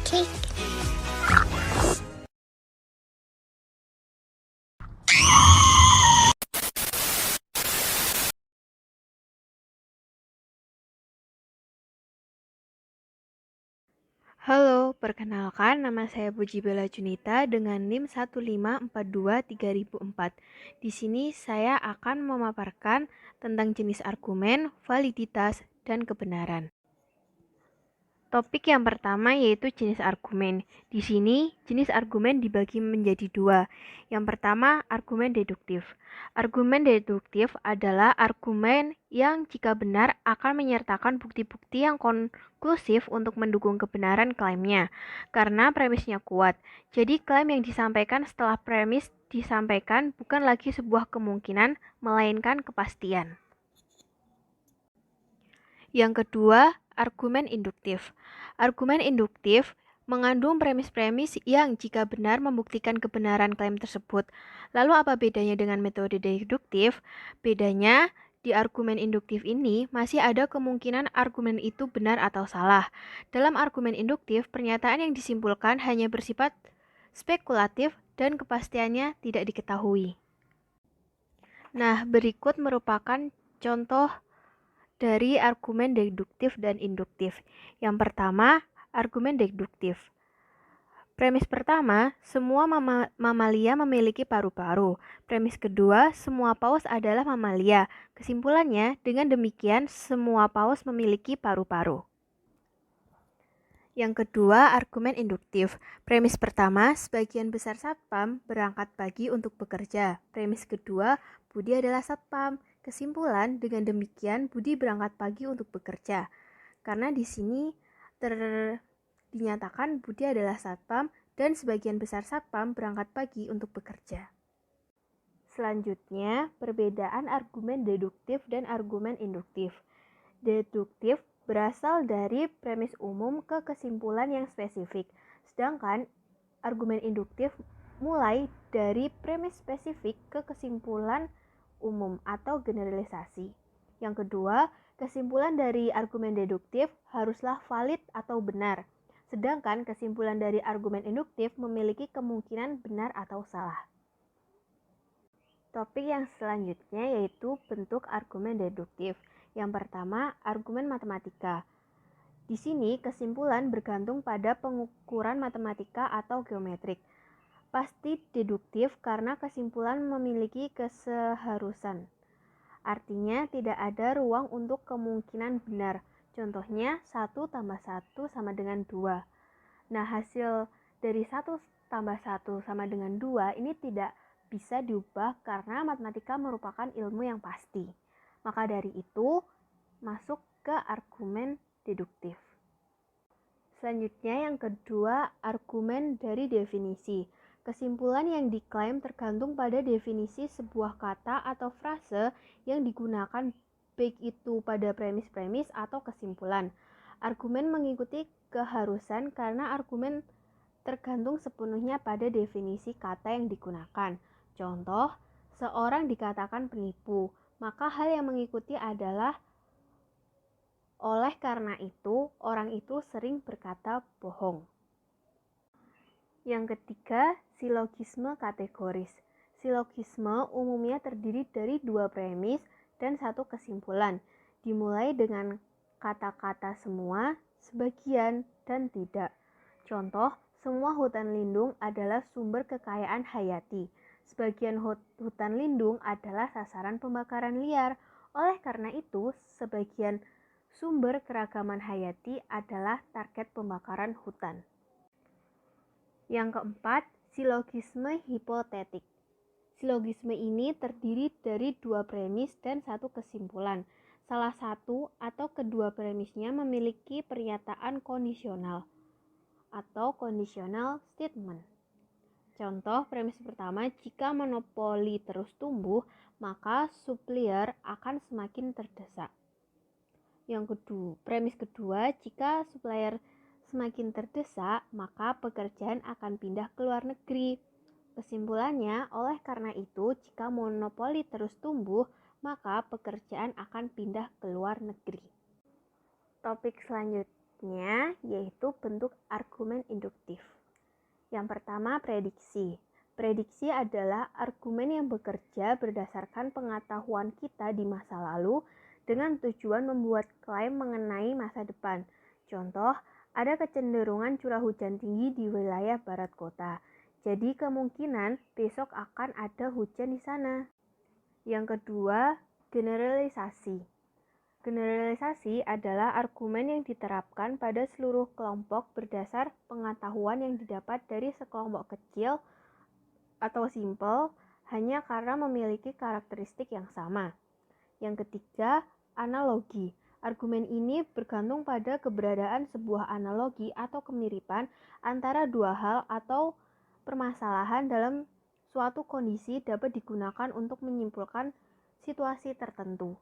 cake. Halo, perkenalkan nama saya Puji Bella Junita dengan NIM 15423.004. Di sini saya akan memaparkan tentang jenis argumen, validitas, dan kebenaran. Topik yang pertama yaitu jenis argumen. Di sini, jenis argumen dibagi menjadi dua. Yang pertama, argumen deduktif. Argumen deduktif adalah argumen yang jika benar akan menyertakan bukti-bukti yang konklusif untuk mendukung kebenaran klaimnya, karena premisnya kuat. Jadi, klaim yang disampaikan setelah premis disampaikan bukan lagi sebuah kemungkinan, melainkan kepastian. Yang kedua, argumen induktif. Argumen induktif mengandung premis-premis yang jika benar membuktikan kebenaran klaim tersebut. Lalu apa bedanya dengan metode deduktif? Bedanya, di argumen induktif ini masih ada kemungkinan argumen itu benar atau salah. Dalam argumen induktif, pernyataan yang disimpulkan hanya bersifat spekulatif dan kepastiannya tidak diketahui. Nah, berikut merupakan contoh dari argumen deduktif dan induktif. Yang pertama, argumen deduktif. Premis pertama, semua mamalia memiliki paru-paru. Premis kedua, semua paus adalah mamalia. Kesimpulannya, dengan demikian semua paus memiliki paru-paru. Yang kedua, argumen induktif. Premis pertama, sebagian besar satpam berangkat pagi untuk bekerja. Premis kedua, Budi adalah satpam. Kesimpulan, dengan demikian Budi berangkat pagi untuk bekerja. Karena di sini dinyatakan Budi adalah satpam dan sebagian besar satpam berangkat pagi untuk bekerja. Selanjutnya, perbedaan argumen deduktif dan argumen induktif. Deduktif berasal dari premis umum ke kesimpulan yang spesifik, sedangkan argumen induktif mulai dari premis spesifik ke kesimpulan umum atau generalisasi. Yang kedua, kesimpulan dari argumen deduktif haruslah valid atau benar, sedangkan kesimpulan dari argumen induktif memiliki kemungkinan benar atau salah. Topik yang selanjutnya yaitu bentuk argumen deduktif. Yang pertama, argumen matematika. Di sini kesimpulan bergantung pada pengukuran matematika atau geometrik. Pasti deduktif karena kesimpulan memiliki keseharusan. Artinya tidak ada ruang untuk kemungkinan benar. Contohnya 1 tambah 1 sama dengan 2. Nah, hasil dari 1 tambah 1 sama dengan 2 ini tidak bisa diubah karena matematika merupakan ilmu yang pasti. Maka dari itu, masuk ke argumen deduktif. Selanjutnya yang kedua, argumen dari definisi. Kesimpulan yang diklaim tergantung pada definisi sebuah kata atau frase yang digunakan baik itu pada premis-premis atau kesimpulan. Argumen mengikuti keharusan karena argumen tergantung sepenuhnya pada definisi kata yang digunakan. Contoh, seorang dikatakan penipu, maka hal yang mengikuti adalah oleh karena itu, orang itu sering berkata bohong. Yang ketiga, silogisme kategoris. Silogisme umumnya terdiri dari dua premis dan satu kesimpulan, dimulai dengan kata-kata semua, sebagian, dan tidak. Contoh, semua hutan lindung adalah sumber kekayaan hayati. Sebagian hutan lindung adalah sasaran pembakaran liar. Oleh karena itu, sebagian sumber keragaman hayati adalah target pembakaran hutan. Yang keempat, silogisme hipotetik. Silogisme ini terdiri dari dua premis dan satu kesimpulan. Salah satu atau kedua premisnya memiliki pernyataan kondisional atau conditional statement. Contoh premis pertama, jika monopoli terus tumbuh, maka supplier akan semakin terdesak. Yang kedua, premis kedua, jika supplier semakin terdesak, maka pekerjaan akan pindah ke luar negeri. Kesimpulannya, oleh karena itu, jika monopoli terus tumbuh, maka pekerjaan akan pindah ke luar negeri. Topik selanjutnya yaitu bentuk argumen argumen induktif. Yang pertama, prediksi. Prediksi adalah argumen yang bekerja berdasarkan pengetahuan kita di masa lalu dengan tujuan membuat klaim mengenai masa depan. Contoh, ada kecenderungan curah hujan tinggi di wilayah barat kota. Jadi kemungkinan besok akan ada hujan di sana. Yang kedua, generalisasi. Generalisasi adalah argumen yang diterapkan pada seluruh kelompok berdasar pengetahuan yang didapat dari sekelompok kecil atau simpel hanya karena memiliki karakteristik yang sama. Yang ketiga, analogi. Argumen ini bergantung pada keberadaan sebuah analogi atau kemiripan antara dua hal atau permasalahan dalam suatu kondisi dapat digunakan untuk menyimpulkan situasi tertentu.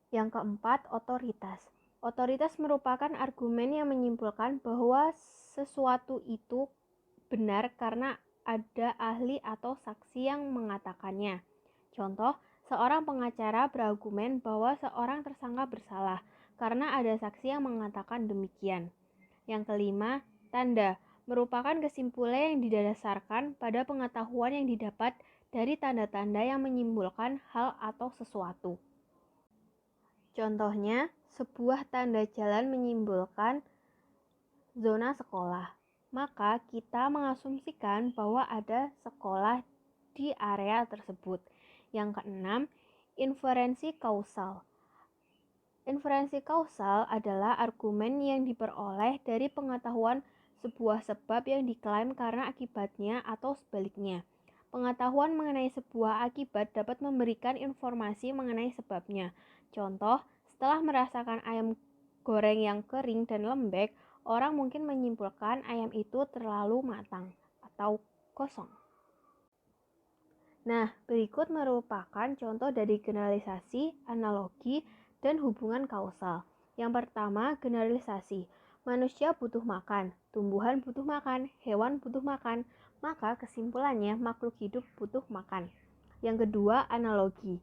Yang keempat, otoritas. Otoritas merupakan argumen yang menyimpulkan bahwa sesuatu itu benar karena ada ahli atau saksi yang mengatakannya. Contoh, seorang pengacara berargumen bahwa seorang tersangka bersalah karena ada saksi yang mengatakan demikian. Yang kelima, tanda merupakan kesimpulan yang didasarkan pada pengetahuan yang didapat dari tanda-tanda yang menyimpulkan hal atau sesuatu. Contohnya, sebuah tanda jalan menyimpulkan zona sekolah. Maka kita mengasumsikan bahwa ada sekolah di area tersebut. Yang keenam, inferensi kausal. Inferensi kausal adalah argumen yang diperoleh dari pengetahuan sebuah sebab yang diklaim karena akibatnya atau sebaliknya. Pengetahuan mengenai sebuah akibat dapat memberikan informasi mengenai sebabnya. Contoh, setelah merasakan ayam goreng yang kering dan lembek, orang mungkin menyimpulkan ayam itu terlalu matang atau kosong. Nah, berikut merupakan contoh dari generalisasi, analogi, dan hubungan kausal. Yang pertama, generalisasi. Manusia butuh makan, tumbuhan butuh makan, hewan butuh makan, maka kesimpulannya makhluk hidup butuh makan. Yang kedua, analogi.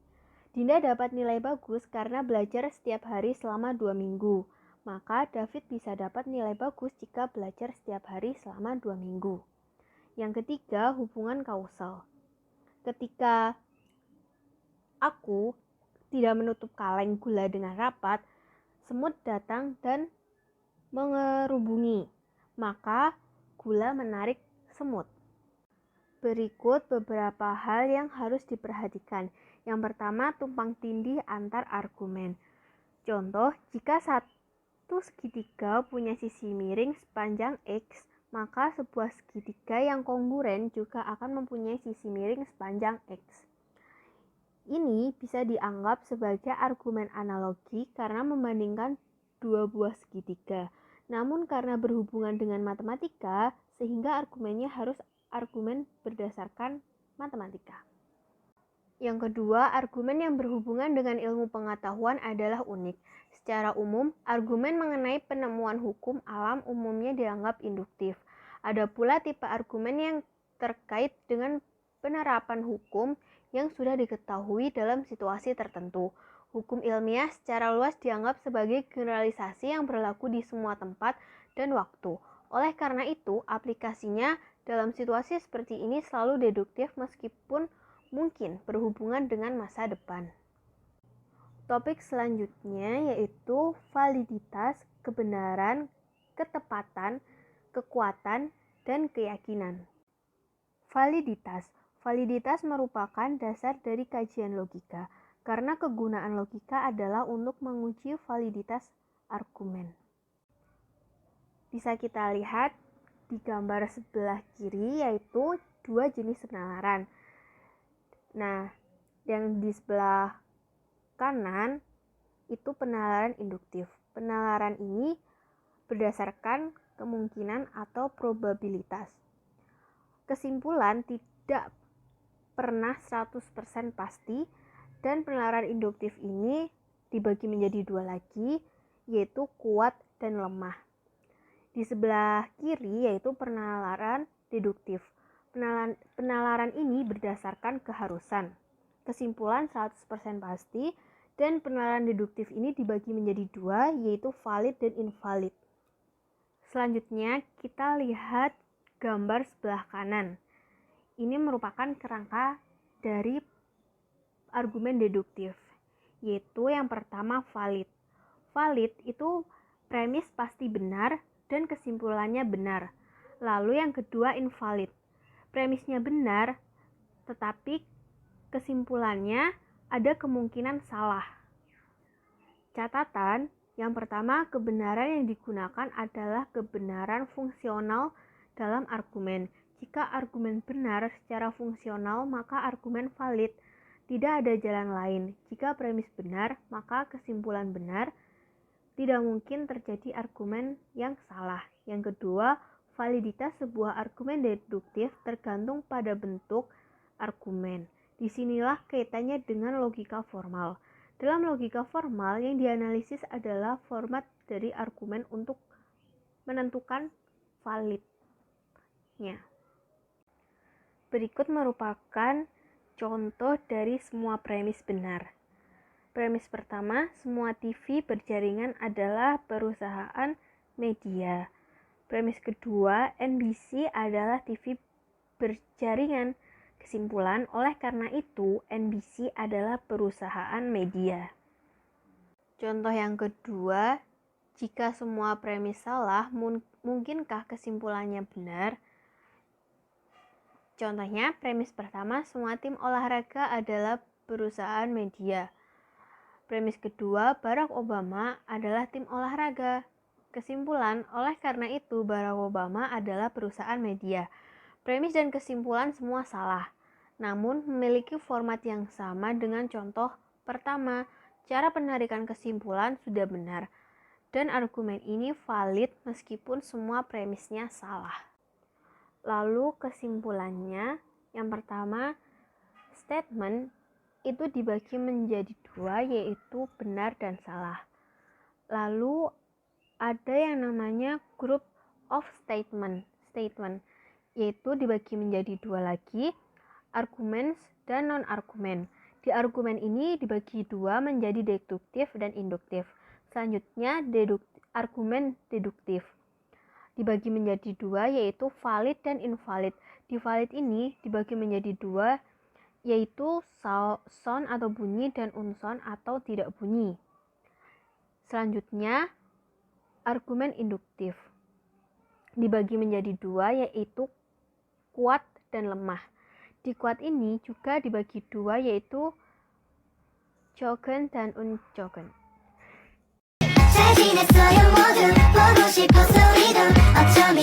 Dinda dapat nilai bagus karena belajar setiap hari selama 2 minggu. Maka David bisa dapat nilai bagus jika belajar setiap hari selama 2 minggu. Yang ketiga, hubungan kausal. Ketika aku tidak menutup kaleng gula dengan rapat, semut datang dan mengerubungi, maka gula menarik semut. Berikut beberapa hal yang harus diperhatikan. Yang pertama, tumpang tindih antar argumen. Contoh, jika satu segitiga punya sisi miring sepanjang X, maka sebuah segitiga yang kongruent juga akan mempunyai sisi miring sepanjang X. Ini bisa dianggap sebagai argumen analogi karena membandingkan dua buah segitiga. Namun karena berhubungan dengan matematika, sehingga argumennya harus argumen berdasarkan matematika. Yang kedua, argumen yang berhubungan dengan ilmu pengetahuan adalah unik. Secara umum, argumen mengenai penemuan hukum alam umumnya dianggap induktif. Ada pula tipe argumen yang terkait dengan penerapan hukum yang sudah diketahui dalam situasi tertentu. Hukum ilmiah secara luas dianggap sebagai generalisasi yang berlaku di semua tempat dan waktu. Oleh karena itu, aplikasinya dalam situasi seperti ini selalu deduktif meskipun mungkin berhubungan dengan masa depan. Topik selanjutnya yaitu validitas, kebenaran, ketepatan, kekuatan, dan keyakinan. Validitas. Validitas merupakan dasar dari kajian logika, karena kegunaan logika adalah untuk menguji validitas argumen. Bisa kita lihat di gambar sebelah kiri yaitu dua jenis penalaran. Nah, yang di sebelah kanan itu penalaran induktif. Penalaran ini berdasarkan kemungkinan atau probabilitas. Kesimpulan tidak pernah 100% pasti dan penalaran induktif ini dibagi menjadi dua lagi, yaitu kuat dan lemah. Di sebelah kiri yaitu penalaran deduktif. Penalaran ini berdasarkan keharusan. Kesimpulan 100% pasti dan penalaran deduktif ini dibagi menjadi dua, yaitu valid dan invalid. Selanjutnya kita lihat gambar sebelah kanan. Ini merupakan kerangka dari argumen deduktif, yaitu yang pertama valid. Valid itu premis pasti benar dan kesimpulannya benar. Lalu yang kedua invalid. Premisnya benar, tetapi kesimpulannya ada kemungkinan salah. Catatan, yang pertama kebenaran yang digunakan adalah kebenaran fungsional dalam argumen. Jika argumen benar secara fungsional, maka argumen valid. Tidak ada jalan lain. Jika premis benar, maka kesimpulan benar. Tidak mungkin terjadi argumen yang salah. Yang kedua, validitas sebuah argumen deduktif tergantung pada bentuk argumen. Disinilah kaitannya dengan logika formal. Dalam logika formal, yang dianalisis adalah format dari argumen untuk menentukan validnya. Berikut merupakan contoh dari semua premis benar. Premis pertama, semua TV berjaringan adalah perusahaan media. Premis kedua, NBC adalah TV berjaringan. Kesimpulan, oleh karena itu, NBC adalah perusahaan media. Contoh yang kedua, jika semua premis salah, mungkinkah kesimpulannya benar? Contohnya, premis pertama, semua tim olahraga adalah perusahaan media. Premis kedua, Barack Obama adalah tim olahraga. Kesimpulan, oleh karena itu Barack Obama adalah perusahaan media. Premis dan kesimpulan semua salah, namun memiliki format yang sama dengan contoh pertama. Cara penarikan kesimpulan sudah benar, dan argumen ini valid meskipun semua premisnya salah. Lalu kesimpulannya, yang pertama, statement itu dibagi menjadi dua, yaitu benar dan salah. Lalu ada yang namanya group of statement, yaitu dibagi menjadi dua lagi, arguments dan non-argumen. Di argumen ini dibagi dua menjadi deduktif dan induktif. Selanjutnya argumen deduktif dibagi menjadi dua, yaitu valid dan invalid. Di valid ini dibagi menjadi dua, yaitu sound atau bunyi dan unsound atau tidak bunyi. Selanjutnya, argumen induktif dibagi menjadi dua, yaitu kuat dan lemah. Di kuat ini juga dibagi dua, yaitu chosen dan unchosen. 잘 지냈어요 모두 보고 싶어서 이도 어쩜